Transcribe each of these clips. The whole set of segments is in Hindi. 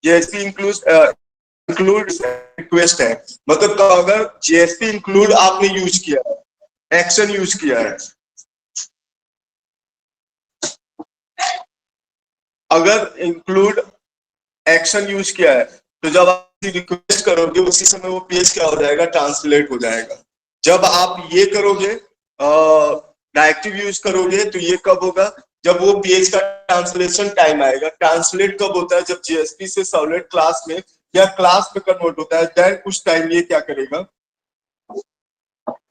जेएसपी इंक्लूड रिक्वेस्ट है, मतलब अगर जेएसपी इंक्लूड आपने यूज किया है, एक्शन यूज किया है, अगर इंक्लूड एक्शन यूज किया है, तो जब आप रिक्वेस्ट करोगे उसी समय वो पेज क्या हो जाएगा, ट्रांसलेट हो जाएगा। जब आप ये करोगे, डायरेक्टिव यूज करोगे, तो ये कब होगा, जब वो पेज का ट्रांसलेशन टाइम आएगा। ट्रांसलेट कब होता है, जब जेएसपी से सर्वलेट क्लास में या क्लास में कन्वर्ट होता है, देन उस टाइम ये क्या करेगा,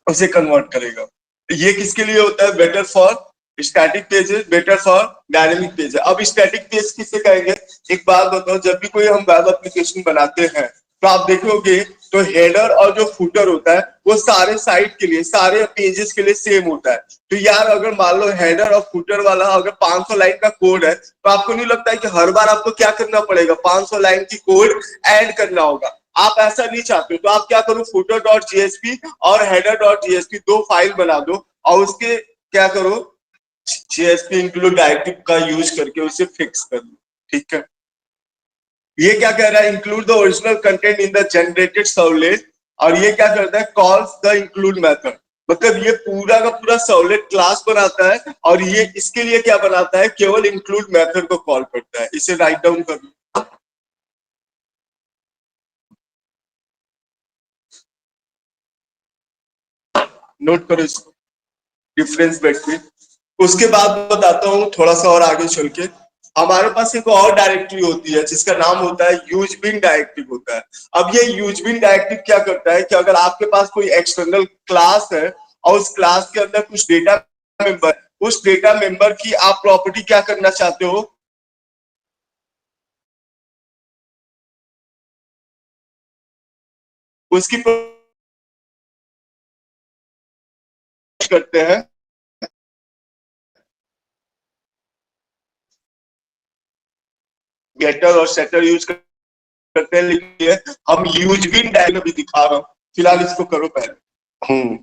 उसे कन्वर्ट करेगा। ये किसके लिए होता है, better for static pages, better for dynamic page. अब स्टैटिक पेज किससे कहेंगे, एक बात बताओ, जब भी कोई हम वेब एप्लीकेशन बनाते हैं, तो आप देखोगे तो हेडर और जो फुटर होता है वो सारे साइट के लिए, सारे पेजेस के लिए सेम होता है। तो यार अगर मान लो हेडर और फुटर वाला अगर 500 लाइन का कोड है, तो आपको नहीं लगता है कि हर बार आपको क्या करना पड़ेगा, 500 लाइन की कोड ऐड करना होगा। आप ऐसा नहीं चाहते तो आप क्या करो, फुटर डॉट जीएसपी और हेडर डॉट जीएसपी दो फाइल बना दो, और उसके क्या करो, जेएसपी इंक्लूड डायरेक्टिव का यूज करके उसे फिक्स कर लो। ठीक है, ये क्या कह रहा है, include the original content in the generated servlet, और ये क्या करता है, कॉल्स द इंक्लूड मेथड। मतलब ये पूरा का पूरा सर्वलेट क्लास बनाता है, और ये इसके लिए क्या बनाता है, केवल इंक्लूड मेथड को कॉल करता है। इसे राइट डाउन कर लो, नोट करो इसको, डिफरेंस बिटवीन। उसके बाद बताता हूँ थोड़ा सा और आगे चल के, हमारे पास एक और डायरेक्टरी होती है जिसका नाम होता है यूजबिन डायरेक्टिव होता है। अब ये यूजबिन डायरेक्टिव क्या करता है कि अगर आपके पास कोई एक्सटर्नल क्लास है और उस क्लास के अंदर कुछ डेटा मेंबर, उस डेटा मेंबर की आप प्रॉपर्टी क्या करना चाहते हो, उसकी करते हैं, गेटर और सेटर यूज करते हैं, लेकिन हम यूजबिन डायरेक्टिव भी दिखा रहा हूँ, फिलहाल इसको करो पहले। हम्म।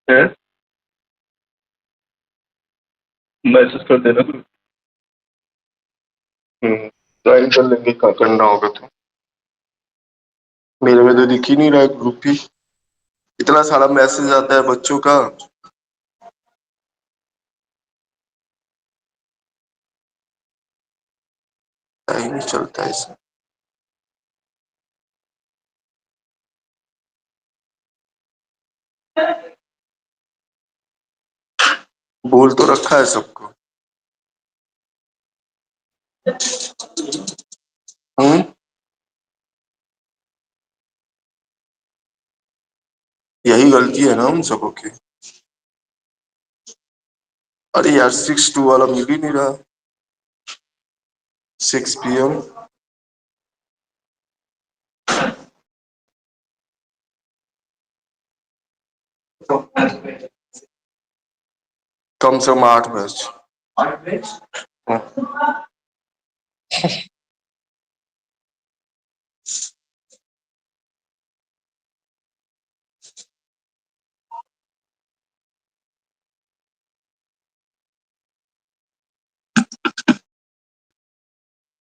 है, मैसेज कर देना। ज्वाइन कर लेंगे, क्या करना होगा तो। मेरे में तो दिख ही नहीं रहा है ग्रुप ही, इतना सारा मैसेज आता है बच्चों का, पता ही नहीं चलता है इसमें। बोल तो रखा है सबको। हम्म। यही गलती है ना हम सबों की। अरे यार 6-2 वाला मिल ही नहीं रहा, 6 PM। कम से कम 8 बैच।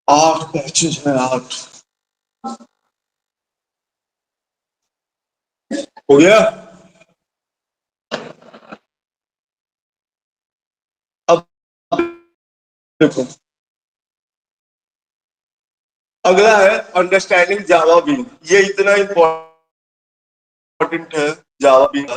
8 बैचेज है, 8। हो गया। अब देखो, अगला है अंडरस्टैंडिंग जावा बीन। ये इतना इंपॉर्टेंट है जावा बीन।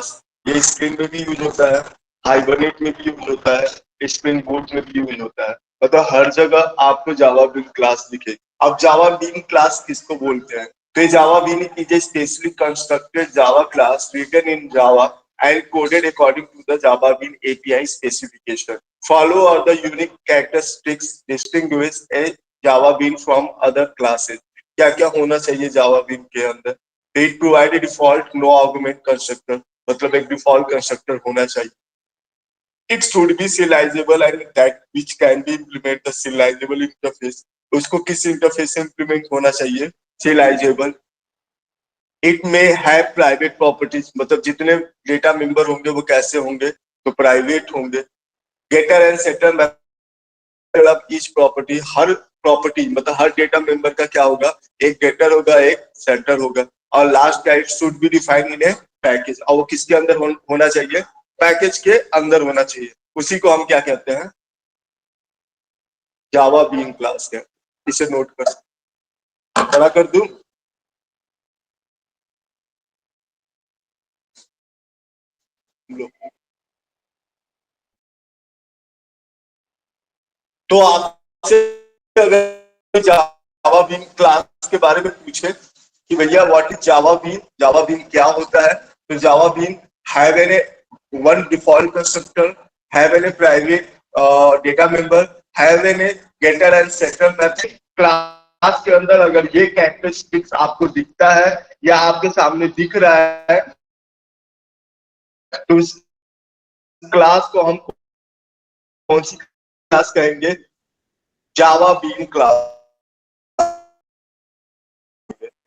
ये स्क्रीन में भी यूज होता है, हाइबरनेट में भी यूज होता है, स्प्रिंग बूट में भी यूज होता है। मतलब हर जगह आपको जावा बीन क्लास दिखेगी। अब जावा बीन क्लास किसको बोलते हैं? तो Java bean is a specially constructed Java class written in Java and coded according to the Java Bean API specification. Follow are the unique characteristics distinguish a Java Bean from other classes. क्या क्या होना चाहिए Java Bean के अंदर? It provide a default no argument constructor, मतलब एक डिफॉल्ट कंस्ट्रक्टर होना चाहिए। It should be serializable and that which can be implement the serializable interface. उसको किस इंटरफेस से इंप्लीमेंट होना चाहिए? serializable. इट में है प्राइवेट प्रॉपर्टीज, मतलब जितने डेटा मेंबर होंगे वो कैसे होंगे? तो प्राइवेट होंगे। Getter and setter method of each property, हर प्रॉपर्टी मतलब हर डेटा मेंबर का क्या होगा? एक गेटर होगा, एक सेटर होगा। और लास्ट का it should be defined in A package, और वो किसके अंदर होना चाहिए? पैकेज के अंदर होना चाहिए। उसी को हम क्या कहते हैं? जावा बीन क्लास के। इसे नोट कर, बड़ा कर दूं? लो। तो आपसे अगर जावा बीन क्लास के बारे में पूछे कि भैया what is Java bean, Java bean क्या होता है, तो Java bean have an one default constructor, have an private data member, have an getter and setter method. Class के अंदर अगर ये कैरेक्टरिस्टिक्स आपको दिखता है या आपके सामने दिख रहा है तो इस क्लास को हम कौन सी क्लास कहेंगे? जावा बीन क्लास।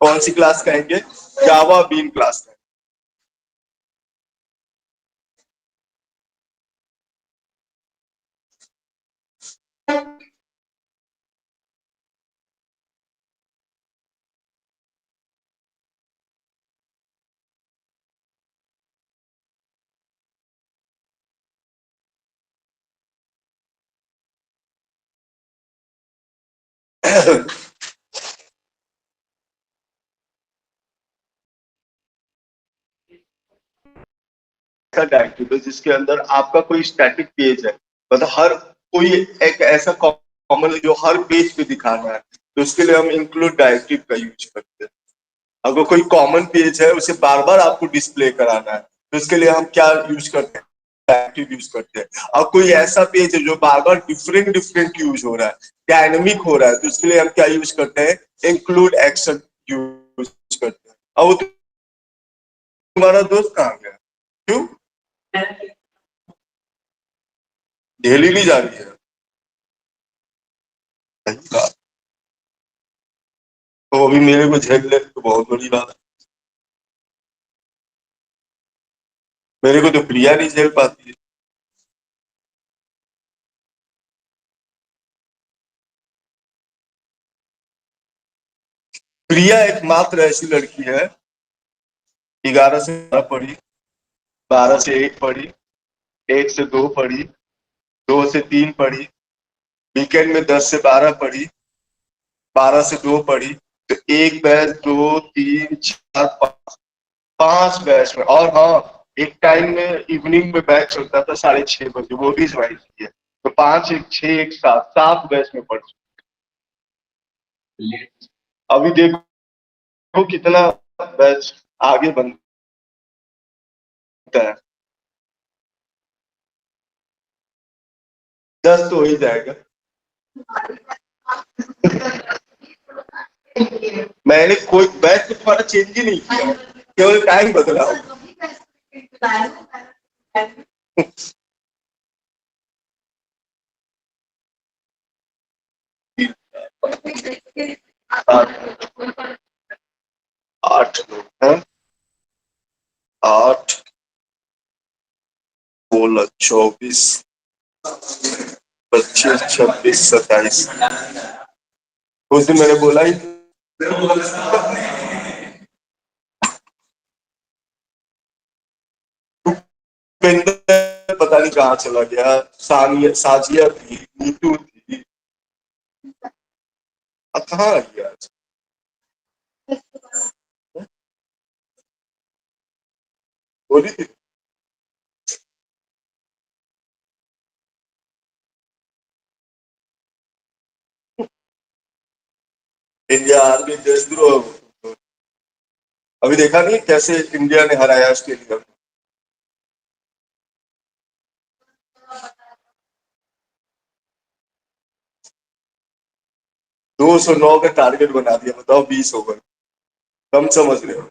कौन सी क्लास कहेंगे? जावा बीन क्लास। डायरेक्टिव जिसके अंदर आपका कोई स्टैटिक पेज है, मतलब हर कोई एक ऐसा कॉमन जो हर पेज पे दिखाना है, तो उसके लिए हम इंक्लूड डायरेक्टिव का यूज करते हैं। अगर कोई कॉमन पेज है उसे बार बार आपको डिस्प्ले कराना है तो उसके लिए हम क्या यूज करते हैं? डायरेक्टिव यूज करते हैं। और कोई ऐसा पेज है जो बार बार डिफरेंट डिफरेंट यूज हो रहा है, डायनेमिक हो रहा है, तो उसके लिए हम क्या यूज करते हैं? इंक्लूड एक्शन यूज करते हैं। अब वो तुम्हारा दोस्त कहाँ गया? क्यों दिल्ली नहीं जा रही है? तो अभी मेरे को झेल ले तो बहुत बड़ी बात है। मेरे को तो प्रिया नहीं झेल पाती है। प्रिया एकमात्र ऐसी लड़की है 11 से 12 पढ़ी, 12 से 1 पढ़ी, 1 से 2 पढ़ी, 2 से 3 पढ़ी, वीकेंड में 10 से 12 पढ़ी, 12 से 2 पढ़ी। तो एक बैच, दो, तीन, चार, 5 बैच में। और हाँ, एक टाइम में इवनिंग में बैच चलता था 6:30 बजे, वो भी ज्वाइन किया। तो 5, 1, 6, 1, 7, 7 बैच में पढ़ चुकी। अभी देखो कितना बैच आगे बनता है। 10 तो हो ही जाएगा। मैंने कोई बैच तो तुम्हारा चेंज ही नहीं किया, केवल टाइम बदला। 8 लोग हैं। 8, 16, 24, 25, 26, 27। उस दिन मैंने बोला ही उपेंद्र पता नहीं कहाँ चला गया। सानिया, साजिया थी, नीतू थी, अब कहाँ आ गया आज? बोली थी इंडिया आर्मी देशद्रोह। अभी देखा नहीं कैसे इंडिया ने हराया ऑस्ट्रेलिया को? 209 का टारगेट बना दिया, बताओ 20 ओवर। कम समझ रहे हो?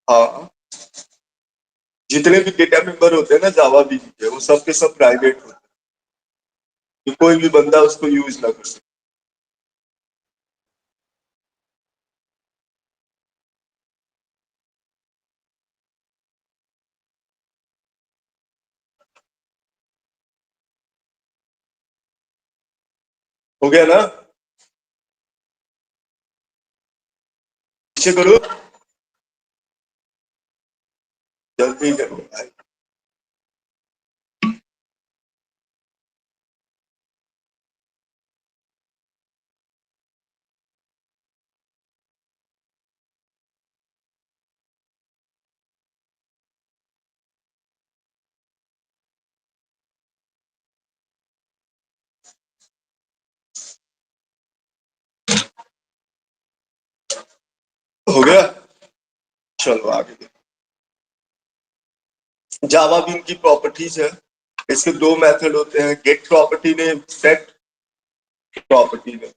हाँ, जितने भी डेटा मेंबर होते हैं ना जावा बीजी के, वो सब के सब प्राइवेट होते हैं, कि कोई भी बंदा उसको यूज ना कर सके। हो गया ना? पीछे करो, जल्दी करो भाई। हो गया, चलो आगे देखो। जावा भी इनकी प्रॉपर्टीज है। इसके दो मेथड होते हैं, गेट प्रॉपर्टी ने, सेट प्रॉपर्टी ने।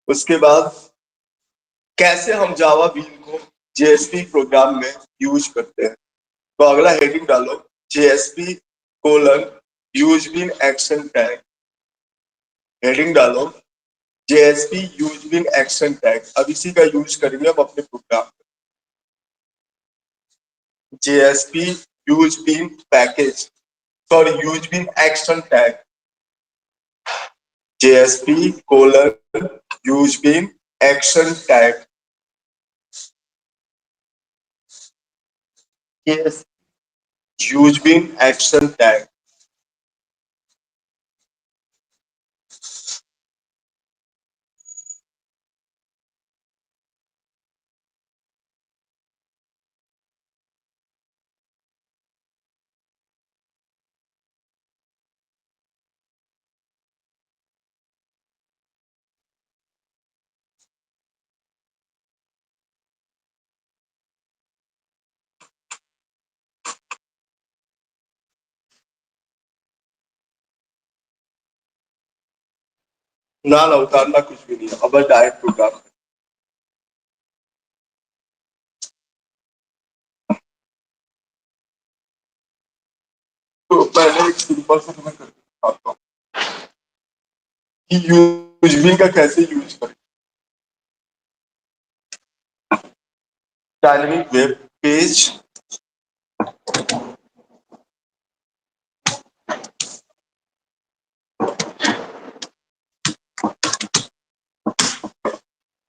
उसके बाद कैसे हम जावा बीन को जेएसपी प्रोग्राम में यूज करते हैं। तो अगला हेडिंग डालो, JSP colon use bean action tag. Heading डालो, JSP use bean action tag. अब इसी का यूज करेंगे हम अपने प्रोग्राम में। JSP use bean package, sorry use bean action tag. JSP colon use bean action tag. yes, use bean action tag. ना ना उतारना कुछ भी नहीं है, अब डायरेक्ट प्रोग्राम। तो पहले एक सिंपल सा तुम्हें करके दिखाता हूँ कि यूज का कैसे यूज करें। डायनेमिक वेब पेज,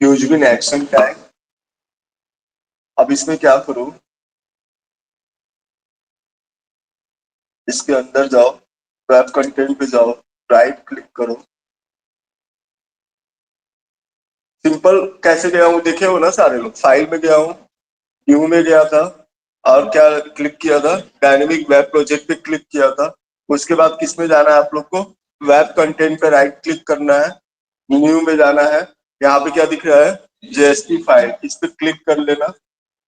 यूज बिन एक्शन टैग। अब इसमें क्या करो, इसके अंदर जाओ, वेब कंटेंट पे जाओ, राइट क्लिक करो। सिंपल कैसे गया हूँ देखे हो ना सारे लोग। फाइल में गया हूँ, न्यू में गया था, और क्या क्लिक किया था, डायनेमिक वेब प्रोजेक्ट पे क्लिक किया था। उसके बाद किस में जाना है आप लोग को, वेब कंटेंट पे राइट क्लिक करना है, न्यू में जाना है। यहाँ पे क्या दिख रहा है, जेएसपी फाइल, इस पे क्लिक कर लेना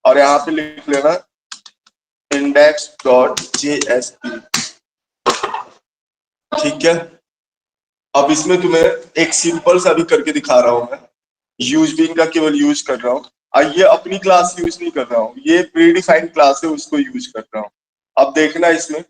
और यहाँ पे लिख लेना index.jsp। ठीक है, अब इसमें तुम्हें एक सिंपल सा भी करके दिखा रहा हूं मैं। यूज बीन का केवल यूज कर रहा हूँ, और ये अपनी क्लास यूज नहीं कर रहा हूँ, ये प्री डिफाइंड क्लास है उसको यूज कर रहा हूँ। अब देखना इसमें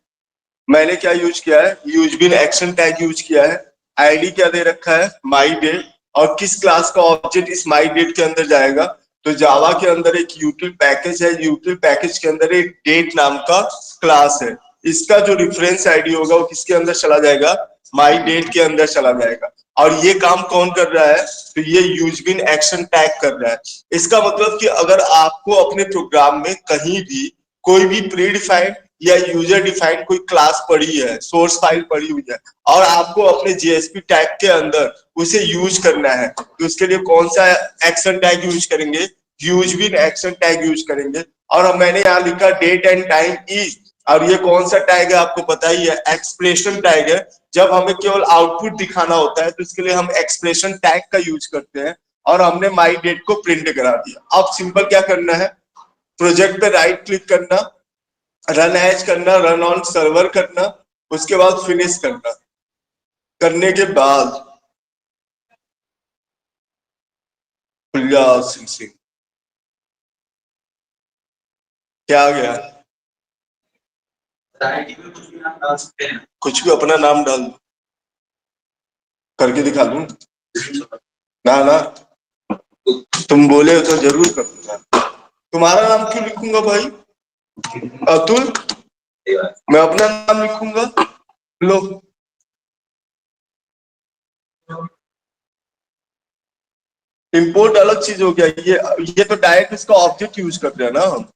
मैंने क्या यूज किया है, use bean action tag use किया है। आईडी क्या दे रखा है, माई डेट, और किस क्लास का ऑब्जेक्ट इस माई डेट के अंदर जाएगा। तो जावा के अंदर एक यूटिल पैकेज है, यूटिल पैकेज के अंदर एक डेट नाम का क्लास है। इसका जो रेफरेंस आईडी होगा वो किसके अंदर चला जाएगा, माई डेट के अंदर चला जाएगा। और ये काम कौन कर रहा है, तो ये यूज बीन एक्शन टैग कर रहा है। इसका मतलब कि अगर आपको अपने प्रोग्राम में कहीं भी कोई भी प्री डिफाइंड या यूजर डिफाइंड कोई क्लास पड़ी है, सोर्स फाइल पड़ी हुई है, और आपको अपने जेएसपी टैग के अंदर उसे यूज करना है, तो उसके लिए कौन सा एक्शन टैग यूज करेंगे, यूज बिन एक्शन टैग यूज करेंगे। और मैंने यहाँ लिखा डेट एंड टाइम इज, और ये कौन सा टैग है आपको पता ही है, एक्सप्रेशन टैग है। जब हमें केवल आउटपुट दिखाना होता है तो इसके लिए हम एक्सप्रेशन टैग का यूज करते हैं, और हमने माई डेट को प्रिंट करा दिया। अब सिंपल क्या करना है, प्रोजेक्ट पे राइट क्लिक करना, रन एज करना, रन ऑन सर्वर करना, उसके बाद फिनिश करना। करने के बाद सिंह क्या आ गया, कुछ भी अपना नाम डाल दो, करके दिखा दूं ना ना, तुम बोले हो तो जरूर कर दूंगा। तुम्हारा नाम क्यों लिखूंगा भाई, अतुल, मैं अपना नाम लिखूंगा। लो, इंपोर्ट अलग चीज हो गया, ये तो डायरेक्ट इसका ऑब्जेक्ट यूज करते हैं ना हम।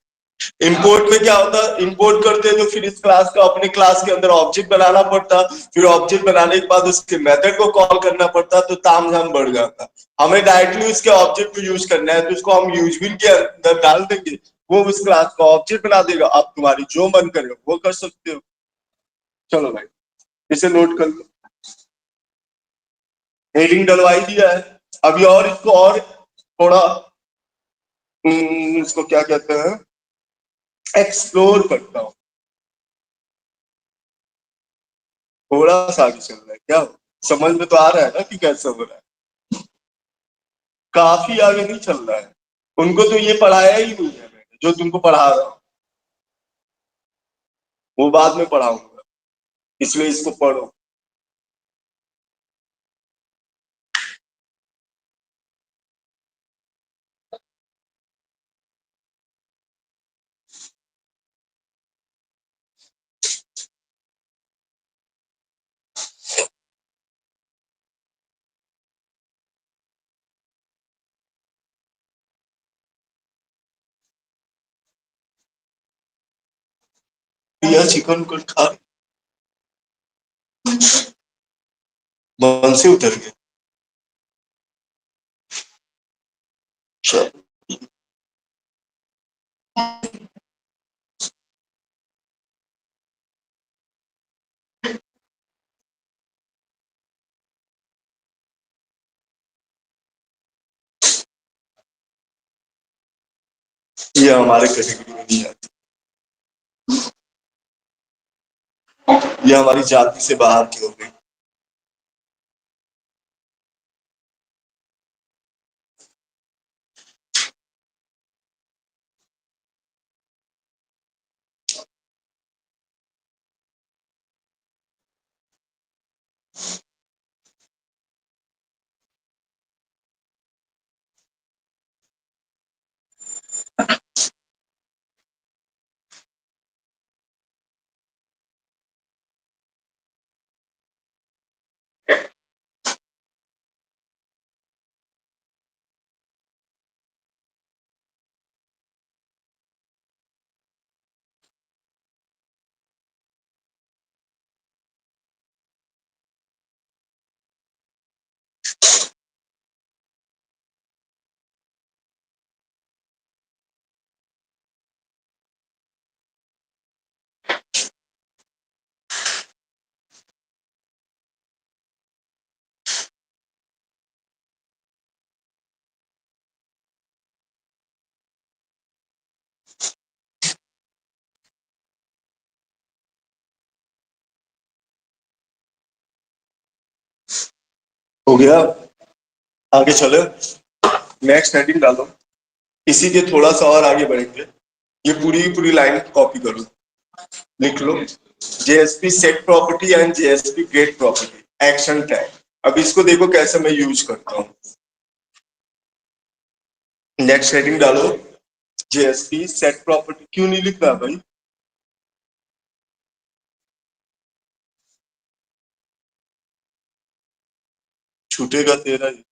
इंपोर्ट में क्या होता है, इंपोर्ट करते हैं तो फिर इस क्लास का अपने क्लास के अंदर ऑब्जेक्ट बनाना पड़ता, फिर ऑब्जेक्ट बनाने के बाद उसके मेथड को कॉल करना पड़ता, तो तामझाम बढ़ जाता। हमें डायरेक्टली उसके ऑब्जेक्ट को यूज करना है, तो उसको हम यूज बिन के अंदर डाल देंगे, वो उस क्लास का ऑब्जेक्ट बना देगा। आप तुम्हारी जो मन करे वो कर सकते हो। चलो भाई, इसे नोट कर लो, हेडिंग डलवा ही दिया है। अभी और इसको और थोड़ा इसको क्या कहते हैं, एक्सप्लोर करता हूँ। थोड़ा सा आगे चल रहा है क्या, समझ में तो आ रहा है ना कि कैसे हो रहा है। काफी आगे नहीं चल रहा है, उनको तो ये पढ़ाया ही नहीं है मैंने, जो तुमको पढ़ा रहा हूँ वो बाद में पढ़ाऊंगा, इसलिए इसको पढ़ो। यह चिकन को खा मन से उतर गया। ये हमारे कैटेगरी में नहीं आती, ये हमारी जाति से बाहर की हो गई। हो गया, आगे चलो, नेक्स्ट हेडिंग डालो। इसी के थोड़ा सा और आगे बढ़ेंगे। ये पूरी लाइन कॉपी करो, लिख लो, JSP set property and JSP get property action tag. अब इसको देखो कैसे मैं यूज करता हूँ। नेक्स्ट हेडिंग डालो, जेएसपी सेट प्रॉपर्टी। क्यों नहीं लिख रहा भाई? छूटेगा तेरा ही।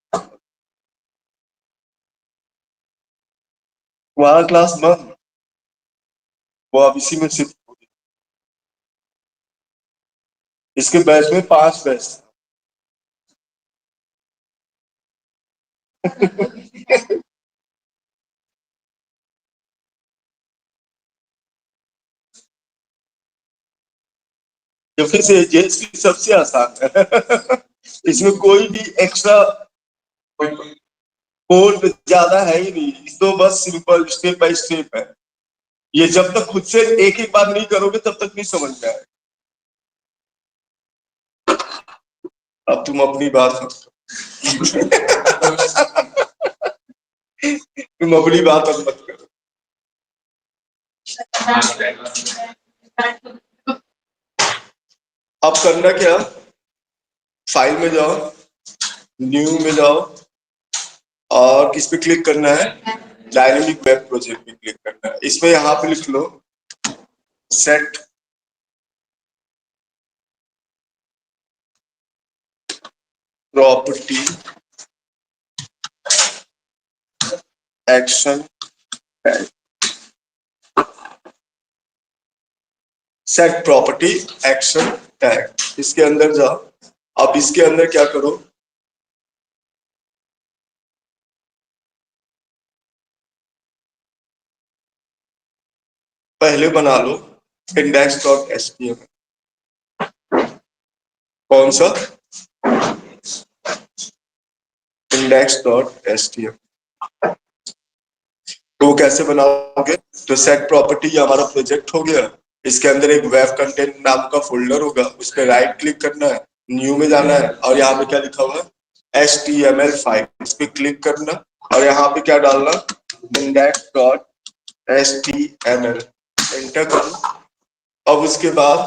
वहां क्लास बंद, वो अब इसी में शिफ्ट हो गई। इसके बैच में 5 बैच। तो फिर से जेएसपी सबसे आसान है। इसमें कोई भी एक्स्ट्रा कोड ज्यादा है ही नहीं, तो बस सिंपल स्टेप बाय स्टेप है। ये जब तक खुद से एक एक बार नहीं करोगे तब तक नहीं समझ में आएगा। अब तुम अपनी बात तुम अपनी बात अब मत करो। अब करना क्या, फाइल में जाओ, न्यू में जाओ, और किस पे क्लिक करना है, डायनेमिक वेब प्रोजेक्ट पे क्लिक करना है। इसमें यहाँ पे लिख लो set property action tag, set property action tag. इसके अंदर जाओ। अब इसके अंदर क्या करो, पहले बना लो index.html। कौन सा? index.html। तो वो कैसे बनाओगे, तो सेट प्रॉपर्टी ये हमारा प्रोजेक्ट हो गया। इसके अंदर एक वेब कंटेंट नाम का फोल्डर होगा, उस पर राइट क्लिक करना है, न्यू में जाना है, और यहाँ पे क्या लिखा हुआ है HTML फाइल, इस पे क्लिक करना, और यहाँ पे क्या डालना, index.html, एंटर करना। अब उसके बाद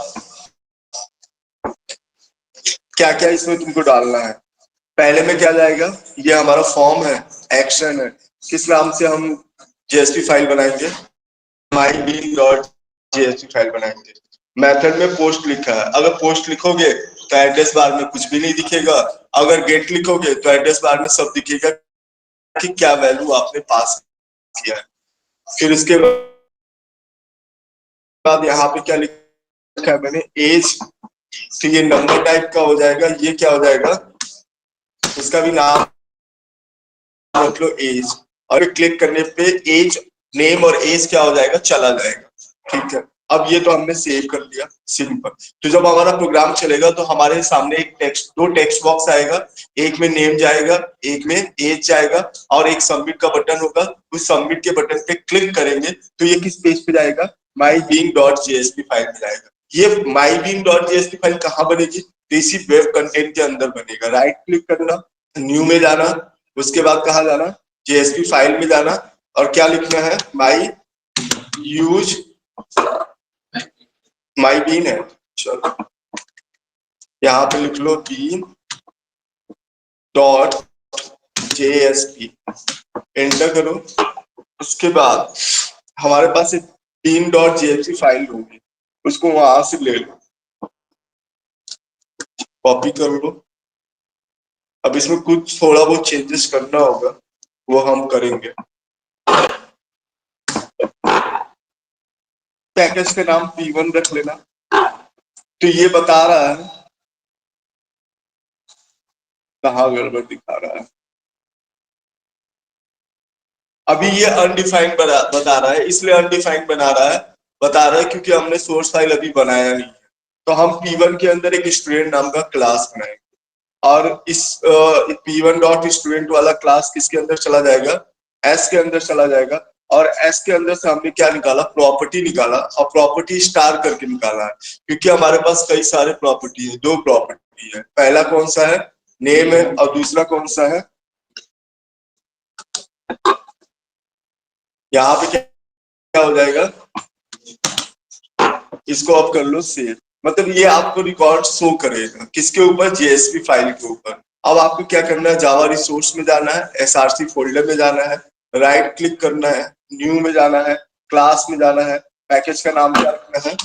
क्या क्या इसमें तुमको डालना है, पहले में क्या जाएगा, ये हमारा फॉर्म है, एक्शन है, किस नाम से हम जेएसपी फाइल बनाएंगे, mybean.jsp फाइल बनाएंगे। मेथड में पोस्ट लिखा है, अगर पोस्ट लिखोगे तो एड्रेस बार में कुछ भी नहीं दिखेगा, अगर गेट लिखोगे तो एड्रेस बार में सब दिखेगा कि क्या वैल्यू आपने पास किया है। फिर उसके बाद यहाँ पे क्या लिखा है मैंने, एज, तो ये नंबर टाइप का हो जाएगा, ये क्या हो जाएगा, इसका भी नाम मतलब एज, और क्लिक करने पे एज नेम और एज क्या हो जाएगा, चला जाएगा। ठीक है, अब ये तो हमने सेव कर लिया, सिंपल। तो जब हमारा प्रोग्राम चलेगा तो हमारे सामने एक टेक्स्ट, दो टेक्स्ट बॉक्स आएगा, एक में नेम जाएगा, एक में एज जाएगा, और एक सबमिट का बटन होगा। उस सबमिट के बटन पे क्लिक करेंगे तो ये किस पेज पे जाएगा, mybean.jsp फाइल में जाएगा। ये mybean.jsp फाइल कहाँ बनेगी, तो इसी वेब कंटेंट के अंदर बनेगा। राइट क्लिक करना, न्यू में जाना, उसके बाद कहाँ जाना, जेएसपी फाइल में जाना, और क्या लिखना है, माई बीन है, चलो यहाँ पे लिख लो बीन डॉट जेएसपी, एंटर करो। उसके बाद हमारे पास एक बीन डॉट जेएसपी फाइल होगी, उसको वहां से ले लो, कॉपी कर लो। अब इसमें कुछ थोड़ा बहुत चेंजेस करना होगा, वो हम करेंगे। पैकेज का नाम P1 रख लेना। तो ये बता रहा है, कहाँ गड़बड़ दिखा रहा है, अभी ये अनडिफाइंड बता रहा है, इसलिए अनडिफाइंड बता रहा है क्योंकि हमने सोर्स फाइल अभी बनाया नहीं है। तो हम P1 के अंदर एक स्टूडेंट नाम का क्लास बनाएंगे, और इस P1 डॉट स्टूडेंट वाला क्लास किसके अंदर चला जाएगा, S के अंदर चला जाएगा। और S के अंदर से हमने क्या निकाला, प्रॉपर्टी निकाला, और प्रॉपर्टी स्टार करके निकाला है, क्योंकि हमारे पास कई सारे प्रॉपर्टी है, 2 प्रॉपर्टी है। पहला कौन सा है, नेम है, और दूसरा कौन सा है, यहाँ पे क्या हो जाएगा, इसको आप कर लो सेव। मतलब ये आपको रिकॉर्ड शो करेगा किसके ऊपर, जेएसपी फाइल के ऊपर। अब आपको क्या करना है, जावा रिसोर्स में जाना है, एसआरसी फोल्डर में जाना है, राइट क्लिक करना है, न्यू में जाना है, क्लास में जाना है, पैकेज का नाम क्या रखना है,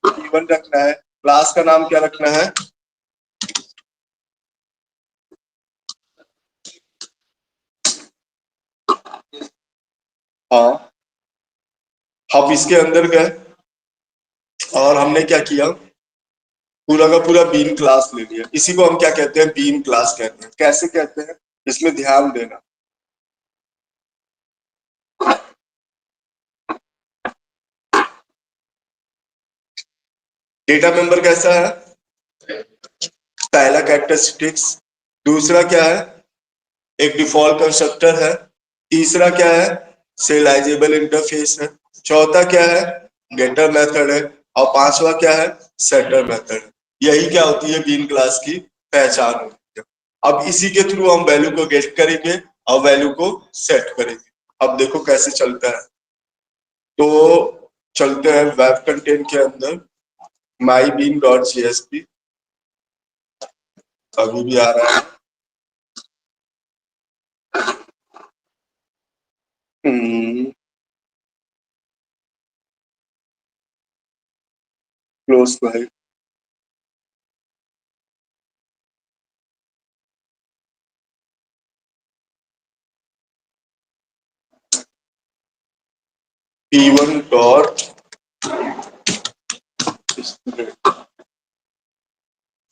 P1 रखना है, क्लास का नाम क्या रखना है, हाँ। हम इसके अंदर गए और हमने क्या किया, पूरा का पूरा बीन क्लास ले लिया। इसी को हम क्या कहते हैं, बीन क्लास कहते हैं। कैसे कहते हैं, इसमें ध्यान देना। डेटा मेंबर कैसा है, पहला कैरेक्टरिस्टिक्स, दूसरा क्या है, एक डिफॉल्ट कंस्ट्रक्टर है, तीसरा क्या है, serializable इंटरफेस है, चौथा क्या है, गेटर मेथड है, और पांचवा क्या है, सेटर मेथड। यही क्या होती है, बीन क्लास की पहचान होती है। अब इसी के थ्रू हम वैल्यू को गेट करेंगे और वैल्यू को सेट करेंगे। अब देखो कैसे चलता है, तो चलते हैं वेब कंटेंट के अंदर, mybean.jsp, अभी भी आ रहा है। क्लोज तो है, P1 डॉट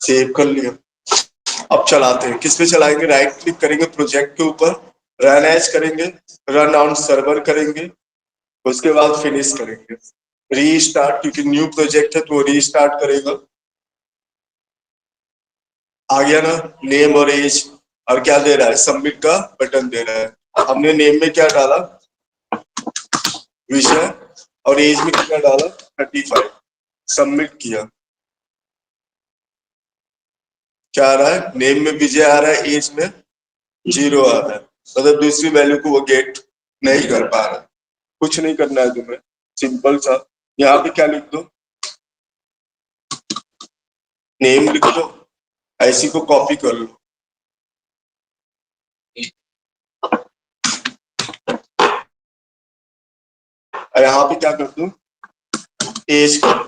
सेव कर लिया। अब चलाते हैं, किस पे चलाएंगे, राइट क्लिक करेंगे प्रोजेक्ट के ऊपर, रन एज करेंगे, रन ऑन सर्वर करेंगे, उसके बाद फिनिश करेंगे, रीस्टार्ट, क्योंकि न्यू प्रोजेक्ट है तो वो रीस्टार्ट करेगा। आ गया ना, नेम और एज, और क्या दे रहा है, सबमिट का बटन दे रहा है। हमने नेम में क्या डाला, विषय, और एज में कितना डाला, 35, सबमिट किया। क्या आ रहा है, नेम में विजय आ रहा है, एज में 0 आ रहा है, मतलब दूसरी वैल्यू को वो गेट नहीं कर पा रहा। कुछ नहीं करना है तुम्हें, सिंपल सा, यहाँ पे क्या लिख दो, नेम लिख दो, ऐसी को कॉपी कर लो, और यहाँ पे क्या कर दो, एज कर,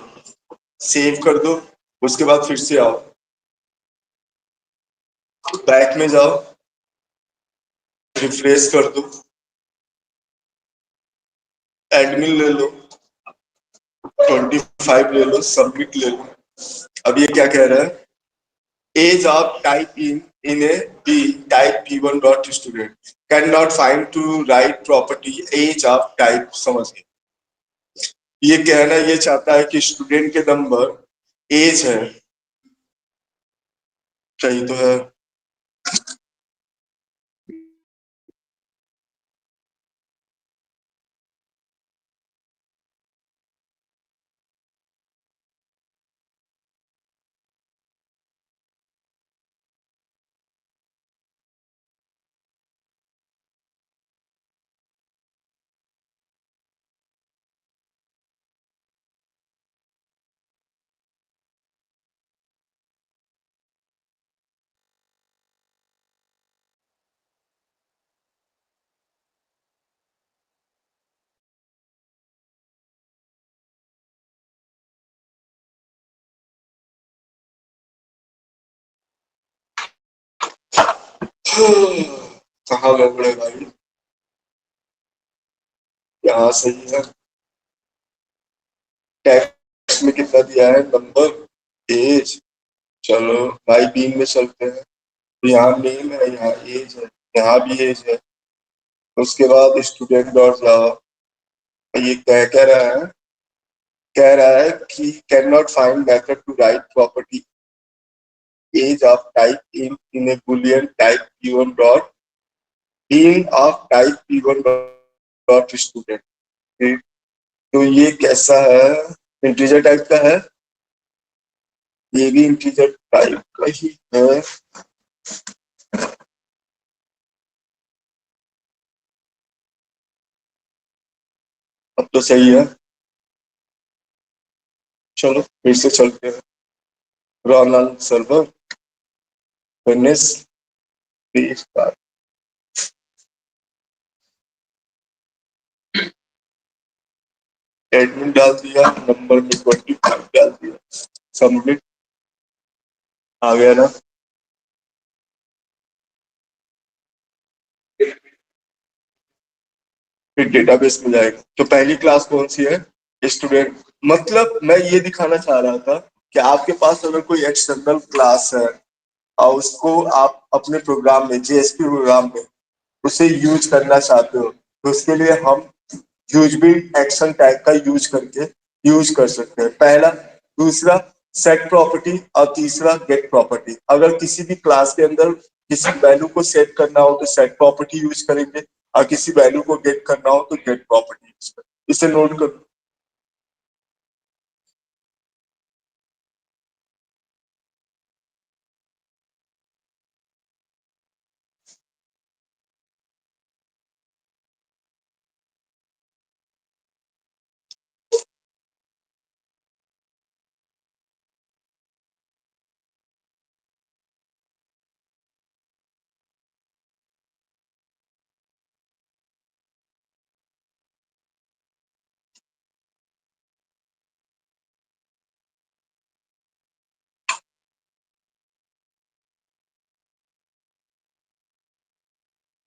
सेव कर दो। उसके बाद फिर से आओ, बैक में जाओ, रिफ्रेश कर दो, एडमिन ले लो, 25 ले लो, सबमिट ले लो। अब ये क्या कह रहा है, as of type in a B type P1 dot student can not find to write property as of type. समझ गए, ये कहना ये चाहता है कि स्टूडेंट के नंबर एज है, सही तो है। कहाँ गड़बड़े भाई, यहाँ सही है। टेक्स्ट में कितना दिया है, नंबर, एज, चलो भाई बीन में चलते हैं, तो यहाँ नेम है, यहाँ एज है, यहाँ भी एज है। उसके बाद स्टूडेंट डॉट जावा, ये कह रहा है, कह रहा है कि can not find method to write property as of type in a boolean type P1 dot in of type P1 dot student. तो ये कैसा है, इंटीजर टाइप का है, ये भी इंटीजर टाइप का ही है। अब तो सही है। चलो फिर से चलते हैं। Run on server, finish, restart. Admin डाल दिया, नंबर में 25 डाल दिया, सबमिट। आ गया ना। फिर डेटाबेस में जाएगा। तो पहली क्लास कौन सी है? स्टूडेंट। मतलब मैं ये दिखाना चाह रहा था कि आपके पास अगर कोई एक्सटर्नल क्लास है और उसको आप अपने प्रोग्राम में, जेएसपी प्रोग्राम में उसे यूज करना चाहते हो, तो उसके लिए हम यूज भी एक्शन टैग का यूज करके यूज कर सकते हैं। पहला, दूसरा सेट प्रॉपर्टी, और तीसरा गेट प्रॉपर्टी। अगर किसी भी क्लास के अंदर किसी वैल्यू को सेट करना हो तो सेट प्रॉपर्टी यूज करेंगे, और किसी वैल्यू को गेट करना हो तो गेट प्रॉपर्टी यूज करेंगे। इसे नोट कर।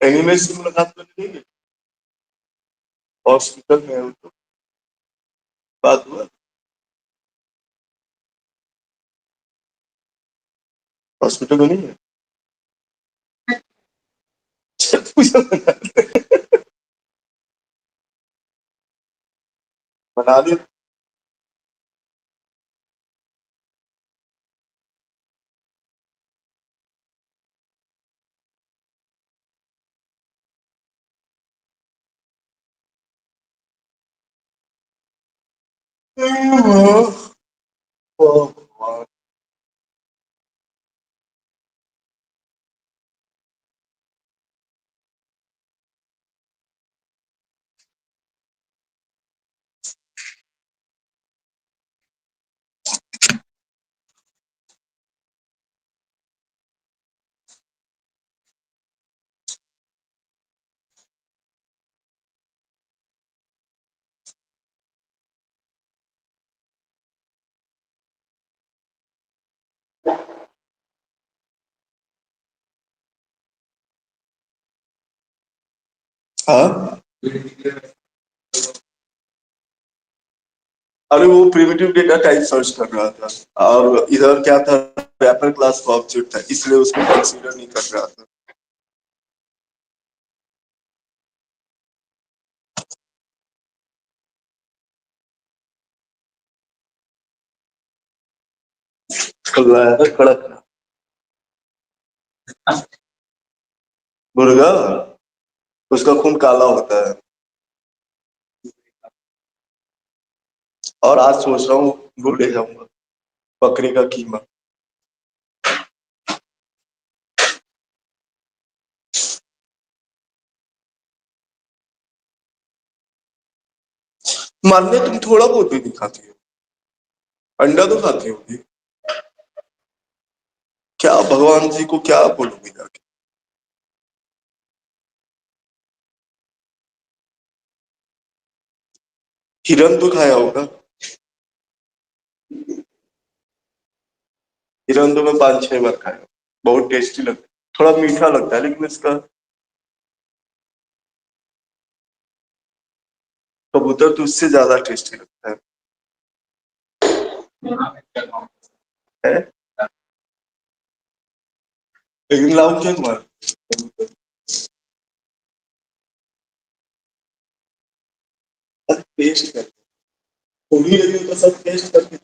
एनिमे से मुलाकात करनी है, हॉस्पिटल में है वो तो। बात हुआ। हॉस्पिटल में नहीं है। पूजा बना दिया। हाँ। अरे वो प्रिमिटिव डेटा टाइप सर्च कर रहा था, और इधर क्या था, रैपर क्लास का ऑब्जेक्ट था, इसलिए उसको कंसीडर नहीं कर रहा था। कर रहा है ना कड़क। मुर्गा, उसका खून काला होता है। और आज सोच रहा हूँ वो ले जाऊंगा, बकरी का कीमा। मानने तुम थोड़ा बहुत भी नहीं खाती हो, अंडा तो खाती होगी। क्या भगवान जी को क्या बोलोगे जाके? हिरन तो खाया होगा। हिरन तो मैं 5-6 बार खाया हूँ। बहुत टेस्टी लगता है, थोड़ा मीठा लगता है लेकिन इसका। कबूतर तो उससे ज्यादा टेस्टी लगता है। लेकिन लाऊ क्या तुम्हारा? टेस्ट कर, थोड़ी लगी हो तो सब टेस्ट करके।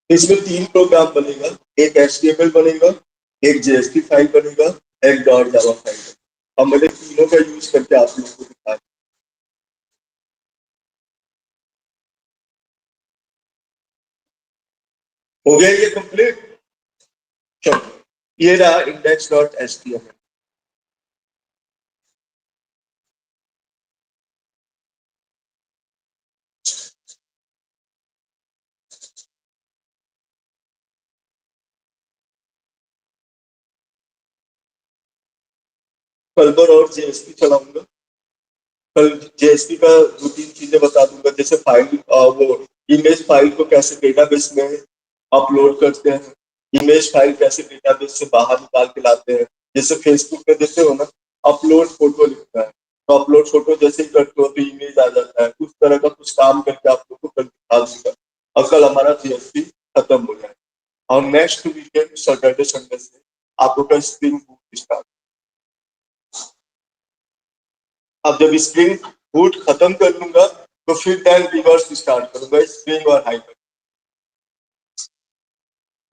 इसमें 3 प्रोग्राम बनेगा। एक HTML बनेगा, एक JSP फाइल बनेगा, एक डॉट जावा फाइल। अब मैंने तीनों का यूज करके आप लोगों को दिखाया। हो गया ये कंप्लीट। चलो, ये रहा index dot H T M. कल पर और जेएसपी चलाऊंगा। कल जेएसपी का दो तीन चीजें बता दूंगा, जैसे फाइल वो इमेज फाइल को कैसे डेटाबेस में अपलोड करते हैं, इमेज फाइल कैसे डेटाबेस से बाहर निकाल के लाते हैं। जैसे फेसबुक पे देखते हो ना, अपलोड फोटो लिखता है, तो अपलोड फोटो जैसे ही करते हो तो इमेज आ जाता है। उस तरह का कुछ काम करके आप लोग को कल दिखा दूंगा, और कल हमारा जेएसपी खत्म हो जाए। और नेक्स्ट वीकेंड सैटरडे संडे से आपको कल स्प्रिंग बूट स्टार्ट। अब जब स्प्रिंग बूट खत्म कर लूंगा तो फिर देन रिवर्स स्टार्ट करूंगा, स्प्रिंग और हाइपर।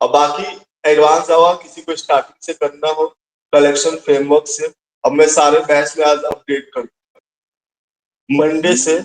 अब बाकी एडवांस जावा किसी को स्टार्टिंग से करना हो, कलेक्शन फ्रेमवर्क से, अब मैं सारे बैच में आज अपडेट कर मंडे से।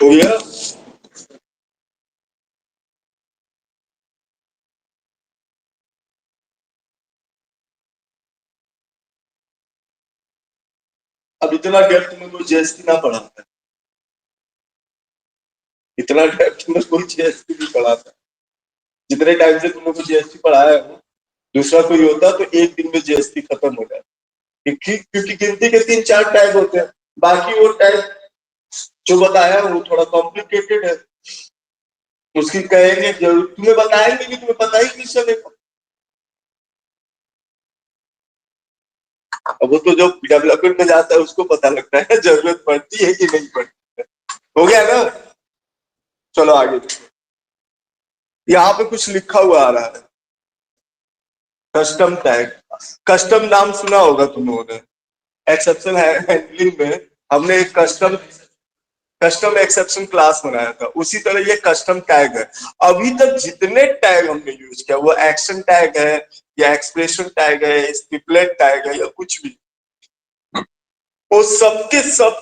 हो गया। अब इतना डेप्थ में कोई जीएसटी ना पढ़ा था, इतना डेप्थ में कोई जीएसटी नहीं पढ़ा था। जितने टाइम से तुम लोग को जीएसटी पढ़ाया है, दूसरा कोई होता तो एक दिन में जीएसटी खत्म हो जाता। क्योंकि गिनती के 3-4 टैग होते हैं, बाकी वो टैग जो बताया वो थोड़ा कॉम्प्लिकेटेड है, उसकी कहेंगे जरूर तुम्हें बताएंगे कि तुम्हें पता ही नहीं चलेगा। अब वो तो जो डेवलपमेंट में जाता है उसको पता लगता है जरूरत पड़ती है कि नहीं पड़ती है। हो गया ना, चलो आगे। यहाँ पे कुछ लिखा हुआ आ रहा है, कस्टम टैग। कस्टम नाम सुना होगा तुम लोगों ने। एक्सेप्शन हैंडलिंग में हमने एक कस्टम एक्सेप्शन क्लास बनाया था, उसी तरह ये कस्टम टैग है। अभी तक जितने टैग हमने यूज किया, वो एक्शन टैग है या एक्सप्रेशन टैग है, स्टिपलेट टैग है या कुछ भी, वो सबके सब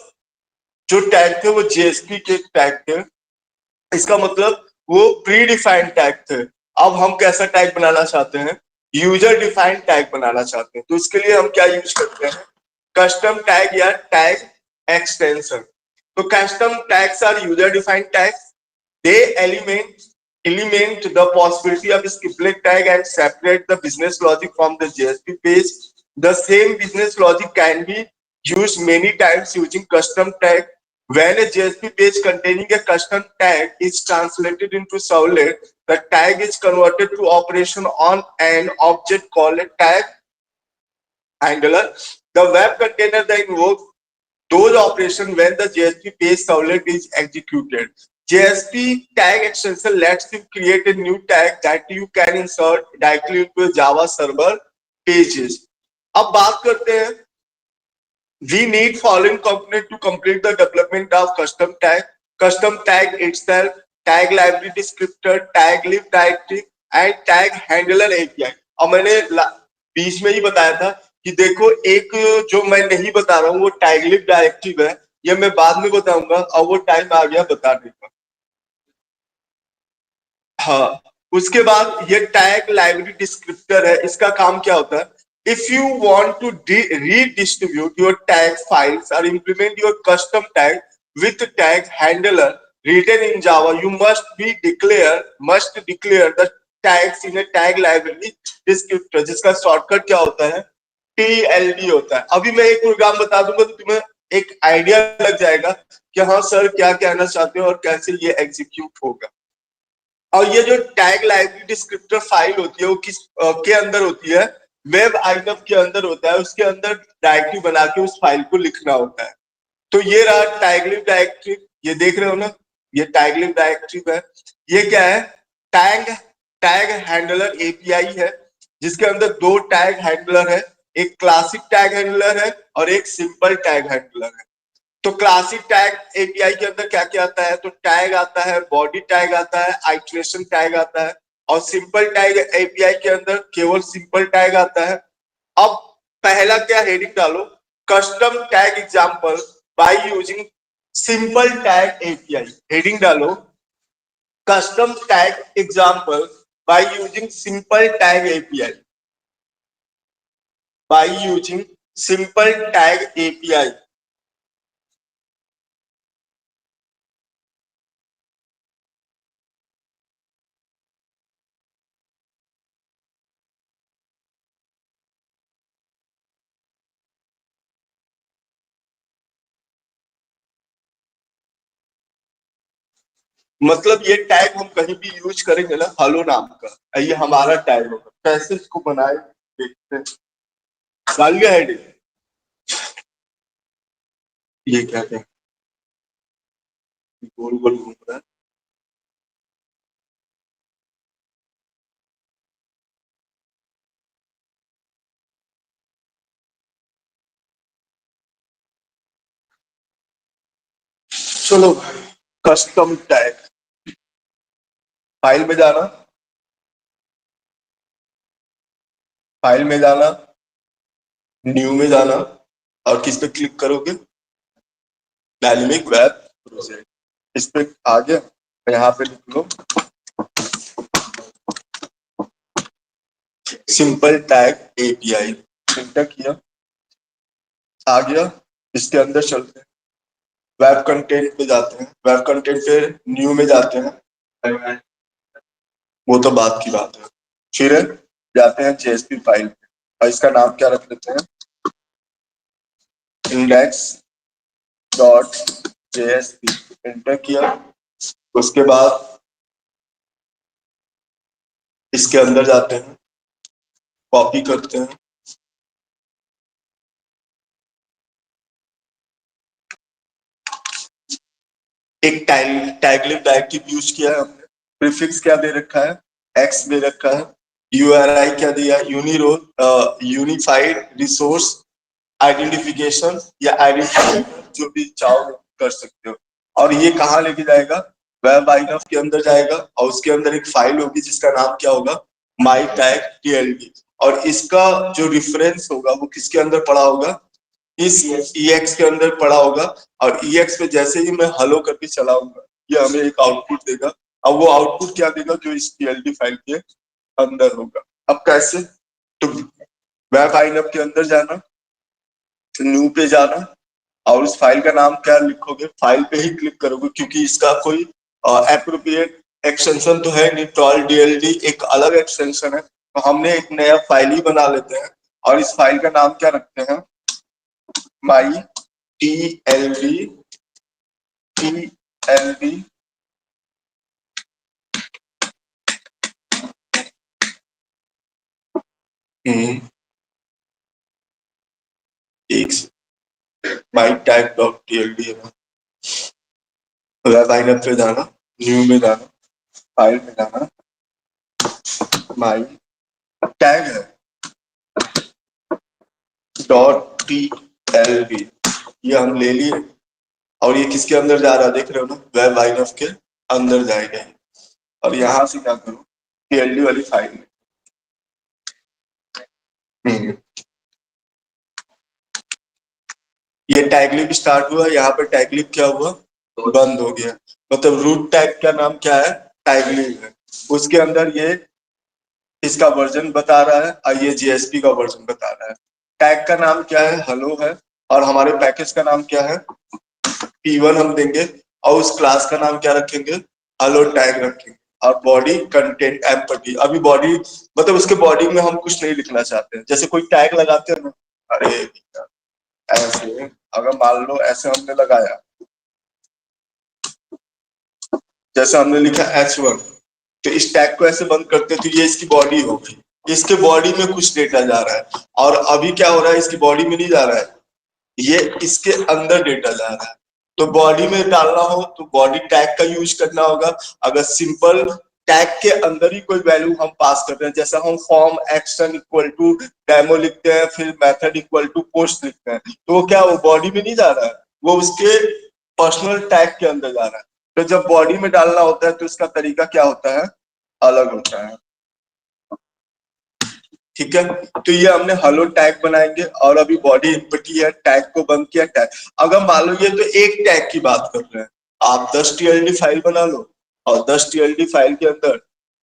जो टैग थे वो जेएसपी के टैग थे। इसका मतलब वो प्री डिफाइंड टैग थे। अब हम कैसा टैग बनाना चाहते हैं, यूजर डिफाइंड टैग बनाना चाहते हैं। तो इसके लिए हम क्या यूज करते हैं, कस्टम टैग या टैग एक्सटेंशन। तो custom tags are user defined tags, they eliminate the possibility of skiplet tag and separate the business logic from the JSP page. The same business logic can be used many times using custom tag. When a JSP page containing a custom tag is translated into Servlet, the tag is converted to operation on an object called a tag handler. The web container then invokes those operations when the JSP page servlet is executed. JSP tag extension lets you create a new tag that you can insert directly into Java server pages. अब बात करते हैं, we need following component to complete the development of custom tag. Custom tag itself, tag library descriptor, tag lib directory and tag handler API. और मैंने बीच में ही बताया था कि देखो एक जो मैं नहीं बता रहा हूँ वो टैग लिब डायरेक्टिव है, ये मैं बाद में बताऊंगा और वो टाइम आ गया बताने का। हाँ, उसके बाद ये टैग लाइब्रेरी डिस्क्रिप्टर है। इसका काम क्या होता है, if you want to redistribute your tag files or implement your custom tag with tag handler written in Java, you must declare the tags in a tag library descriptor, जिसका शॉर्टकट क्या होता है, TLD होता है। अभी मैं एक प्रोग्राम बता दूंगा तो तुम्हें एक आइडिया लग जाएगा कि हाँ सर क्या कहना चाहते हो और कैसे ये एग्जीक्यूट होगा। और ये जो टैग लाइब्रेरी डिस्क्रिप्टर फाइल होती है वो किस के अंदर होती है, वेब आइटम के अंदर होता है, उसके अंदर डायरेक्टरी बना के उस फाइल को लिखना होता है। तो ये रहा टैगलिब डायरेक्टरी, ये देख रहे हो ना, ये टैगलिब डायरेक्टरी है। ये क्या है, टैग टैग हैंडलर एपीआई है, जिसके अंदर 2 टैग हैंडलर है, एक क्लासिक टैग हैंडलर है और एक सिंपल टैग हैंडलर है। तो क्लासिक टैग एपीआई के अंदर क्या क्या आता है, तो टैग आता है, बॉडी टैग आता है, आइटरेशन टैग आता है, और सिंपल टैग एपीआई के अंदर केवल सिंपल टैग आता है। अब पहला क्या हेडिंग डालो, custom tag example by using simple tag API. Heading डालो custom tag example by using simple tag API, by using simple tag API. मतलब ये टैग हम कहीं भी यूज करेंगे ना, हेलो नाम का, ये हमारा टैग होगा। कैसे इसको बनाए देखते हैं। डाल गया हेडिंग, ये क्या है, गोल गोल घूम रहा है। चलो भाई, कस्टम टैग, फाइल में जाना, फाइल में जाना, न्यू में जाना और किस पे क्लिक करोगे, डायनेमिक वेब प्रोजेक्ट। इस पे आ गया, यहाँ पे लिख लो सिंपल टैग एपीआई, एंटर किया, आ गया। इसके अंदर चलते हैं, वेब कंटेंट पे जाते हैं, वेब कंटेंट पे न्यू में जाते हैं, वो तो बात की बात है। फिर जाते हैं जेएसपी फाइल पे और इसका नाम क्या रख लेते हैं, इंडेक्स डॉट जेएसपी, एंटर किया। उसके बाद इसके अंदर जाते हैं, कॉपी करते हैं, एक टैगलिब डायरेक्टिव यूज किया है हमने, प्रीफिक्स क्या दे रखा है, एक्स दे रखा है, यूआरआई क्या दिया, यूनिरोल यूनिफाइड रिसोर्स आइडेंटिफिकेशन या आइडेंटिफाइड, जो भी चाहो कर सकते हो। और ये कहाँ लेके जाएगा, वेब आइनफ के अंदर जाएगा और उसके अंदर एक फाइल होगी जिसका नाम क्या होगा, माई टैग टीएलडी। और इसका जो रिफरेंस होगा वो किसके अंदर पड़ा होगा, इस EX के अंदर पड़ा होगा। और EX पे जैसे ही मैं हेलो करके चलाऊंगा ये हमें एक आउटपुट देगा। अब वो आउटपुट क्या देगा, जो इस TLD फाइल के अंदर होगा। अब कैसे, तो वेब आइनफ के अंदर जाना, न्यू पे जाना और उस फाइल का नाम क्या लिखोगे, फाइल पे ही क्लिक करोगे क्योंकि इसका कोई एप्रोप्रिएट एक्सटेंशन तो है नहीं, टॉल डीएलडी एक अलग एक्सटेंशन है। तो हमने एक नया फाइल ही बना लेते हैं और इस फाइल का नाम क्या रखते हैं, माई टी एल डी एक माई टैग डॉट टीएलडी है ना। वेब आइनफ पे जाना, न्यू में जाना, फाइल में जाना, माई टैग है डॉट टीएलडी, ये हम ले लिए। और ये किसके अंदर जा रहा है देख रहे हो ना, वेब आइनफ के अंदर जाएगा। और यहां से क्या करो, टीएलडी वाली फाइल में ये टैगलिब स्टार्ट हुआ, यहाँ पे टैगलिब क्या हुआ, बंद हो गया। मतलब रूट टैग का नाम क्या है, टैगलिब है। उसके अंदर ये इसका वर्जन बता रहा है और ये जेएसपी का वर्जन बता रहा है। टैग का नाम क्या है, हेलो है। और हमारे पैकेज का नाम क्या है, P1 हम देंगे। और उस क्लास का नाम क्या रखेंगे, हेलो टैग रखेंगे। और बॉडी कंटेंट एम्पटी, अभी बॉडी मतलब उसके बॉडी में हम कुछ नहीं लिखना चाहते हैं। जैसे कोई टैग लगाते हैं ना, अरे ऐसे अगर मान लो ऐसे हमने लगाया, जैसे हमने लिखा H1, तो इस टैग को ऐसे बंद करते हैं तो ये इसकी बॉडी होगी, इसके बॉडी में कुछ डेटा जा रहा है। और अभी क्या हो रहा है, इसकी बॉडी में नहीं जा रहा है, ये इसके अंदर डेटा जा रहा है। तो बॉडी में डालना हो तो बॉडी टैग का यूज करना होगा। अगर सिंपल टैग के अंदर ही कोई वैल्यू हम पास करते हैं, जैसे हम form action equal to demo लिखते हैं, फिर मेथड इक्वल टू पोस्ट लिखते हैं, तो वो क्या, वो बॉडी में नहीं जा रहा है, वो उसके पर्सनल टैग के अंदर जा रहा है। तो जब बॉडी में डालना होता है तो इसका तरीका क्या होता है, अलग होता है। ठीक है, तो ये हमने हेलो टैग बनाएंगे और अभी बॉडी इनपुटी है, टैग को बंद किया, टैग। अगर मान लो ये तो एक टैग की बात कर रहे हैं, आप 10 टीएलडी फाइल बना लो और 10 टीएलडी फाइल के अंदर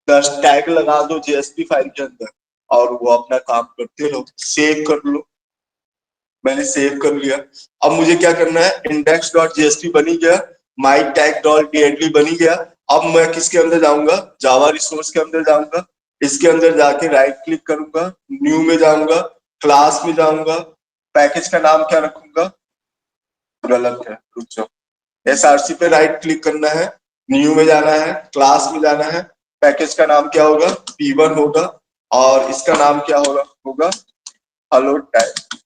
10 टैग लगा दो जेएसपी फाइल के अंदर और वो अपना काम करते रहो, सेव कर लो। मैंने सेव कर लिया। अब मुझे क्या करना है, इंडेक्स डॉट जेएसपी बनी गया, माई टैग डॉट टीएलडी बनी गया। अब मैं किसके अंदर जाऊंगा, जावा रिसोर्स के अंदर जाऊंगा। इसके अंदर जाके राइट क्लिक करूंगा, न्यू में जाऊंगा, क्लास में जाऊंगा, पैकेज का नाम क्या रखूंगा, गलत है, रुक जाओ। एसआरसी पे राइट क्लिक करना है, न्यू में जाना है, क्लास में जाना है, पैकेज का नाम क्या होगा, P1 होगा। और इसका नाम क्या होगा, होगा हेलो टैग।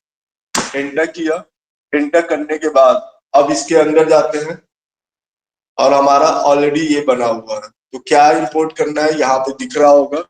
एंटर किया, एंटर करने के बाद अब इसके अंदर जाते हैं और हमारा ऑलरेडी ये बना हुआ है। तो क्या इंपोर्ट करना है, यहाँ पे दिख रहा होगा,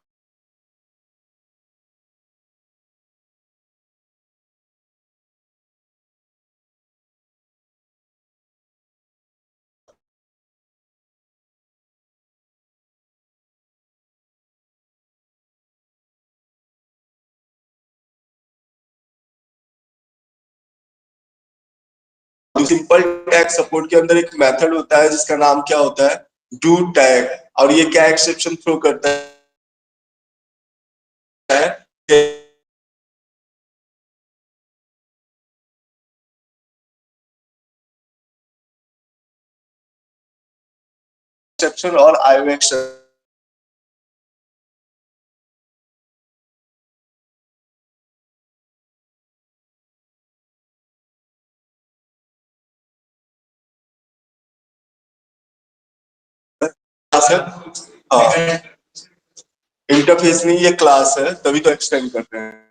सिंपल टैग सपोर्ट के अंदर एक मेथड होता है जिसका नाम क्या होता है, डू टैग, और ये क्या एक्सेप्शन थ्रो करता है, एक्सेप्शन और आईओ क्लास है। हाँ, इंटरफेस नहीं, ये क्लास है, तभी तो एक्सटेंड करते हैं।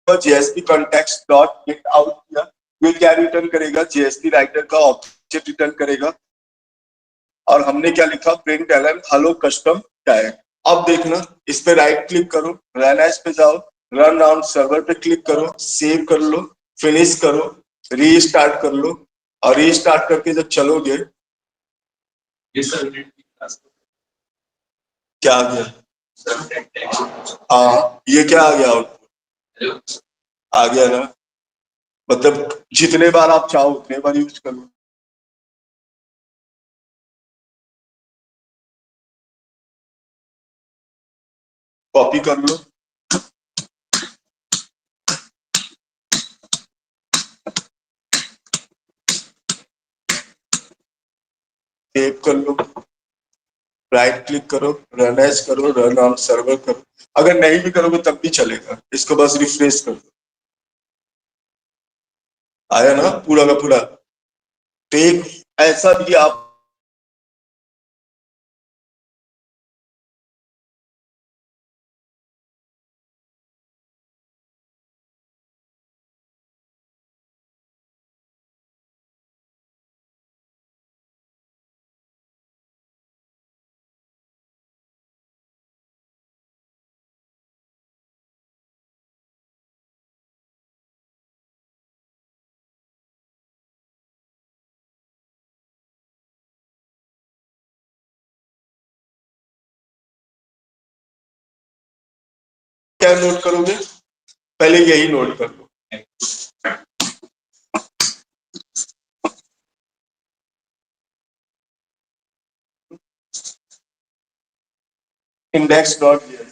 JSP context dot get out किया, ये क्या रिटर्न करेगा, जेएसपी राइटर का ऑब्जेक्ट रिटर्न करेगा, और हमने क्या लिखा, println hello custom tag. अब देखना, इस पे राइट क्लिक करो, रन एज पे जाओ, रन ऑन सर्वर पे क्लिक करो, सेव कर लो, फिनिश करो, रीस्टार्ट कर लो, और रीस्टार्ट करके जब चलोगे, क्या आ गया, हाँ ये क्या आ गया, आउटपुट आ गया ना, मतलब जितने बार आप चाहो उतने बार यूज कर लो। कॉपी कर लो, सेव कर लो, राइट क्लिक करो, रन एज करो, रन ऑन सर्वर करो। अगर नहीं भी करोगे तब भी चलेगा, इसको बस रिफ्रेश कर दो। आया ना पूरा का पूरा। तो एक ऐसा भी आप क्या नोट करोगे, पहले यही नोट कर लो। इंडेक्स डॉट है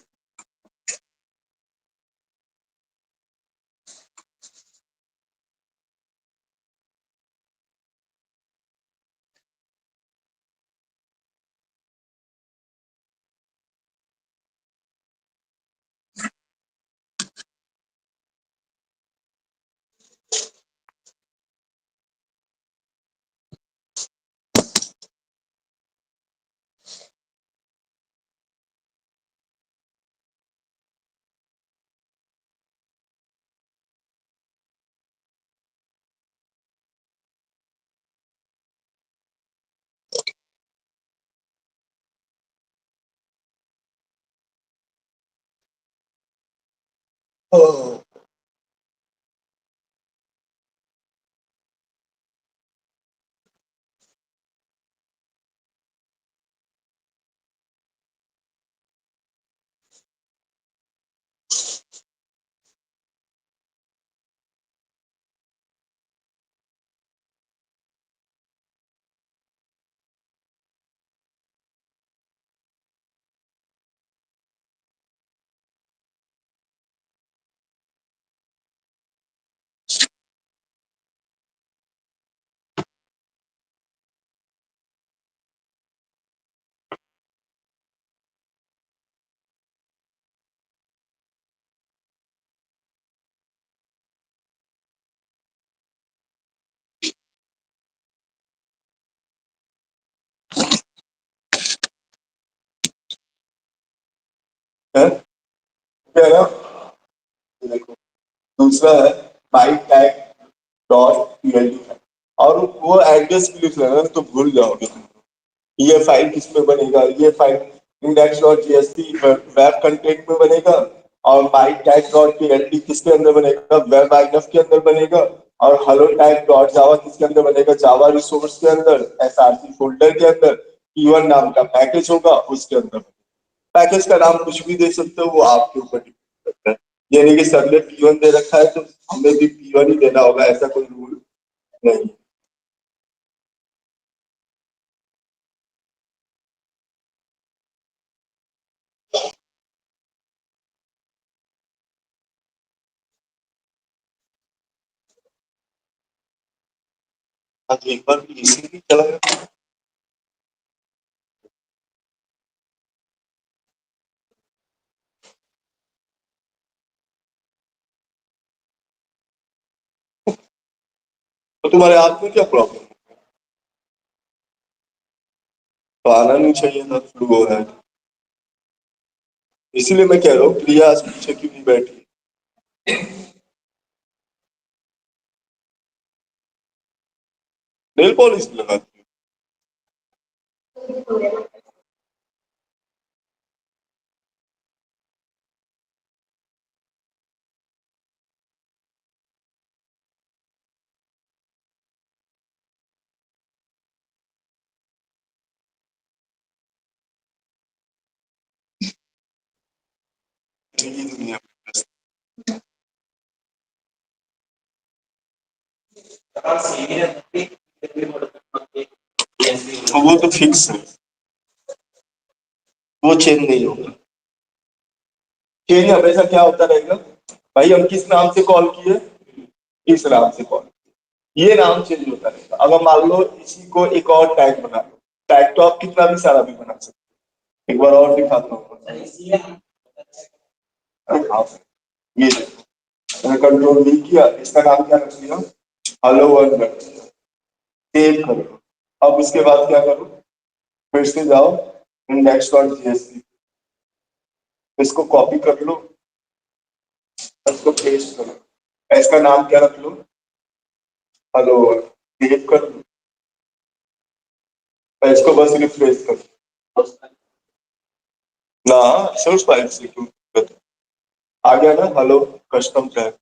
क्या है ना, देखो दूसरा है बाइट टैग डॉट पीएलडी, और वो एड्रेस भी लिख लेना तो भूल जाओगे तुम। ये फाइल किस में बनेगा, ये file index dot GSP web content में बनेगा, और बाइट टैग डॉट पीएलडी किसके अंदर बनेगा, वेब आइनफ के अंदर बनेगा, और हेलो टैग डॉट जावा किसके अंदर बनेगा, जावा रिसोर्स के अंदर, एसआरसी फोल्डर के अंदर, P1 नाम का पैकेज होगा उसके अंदर। पैकेज का नाम कुछ भी दे सकते हो, वो आपके ऊपर डिपेंड करता है। यानी कि सर ने P1 दे रखा है तो हमें भी P1 ही देना होगा, ऐसा कोई रूल नहीं। आज एक बार भी इसी नहीं चला गया। तो तुम्हारे हाथ में क्या प्रॉब्लम है? तो आना नहीं चाहिए था, फ्लू हो रहा है। इसीलिए मैं कह रहा हूँ प्रिया आज पीछे क्यों नहीं बैठी। नेल पॉलिश लगाती हूँ ये दुनिया में। तो वो तो फिक्स है, वो चेंज नहीं होगा। चेंज हमेशा क्या होता रहेगा, भाई हम किस नाम से कॉल किए, इस नाम से कॉल, ये नाम चेंज होता रहेगा। अगर मान लो इसी को एक और टैग बना लो, टैग तो आप कितना भी सारा भी बना सकते हो। एक बार और दिखाता हूँ। हाँ, ये मैंने कंट्रोल नहीं किया, इसका नाम क्या रख लिया, हेलो वर्ल्ड रख लिया। सेव करो। अब उसके बाद क्या करो, फिर से जाओ इंडेक्स डॉट जीएसपी, इसको कॉपी कर लो, इसको पेस्ट करो, इसका नाम क्या रख लो, हेलो वर्ल्ड। सेव कर लो, इसको बस रिफ्रेश कर लो ना, सोर्स फाइल से क्यों, आ गया ना हेलो कस्टम टैग।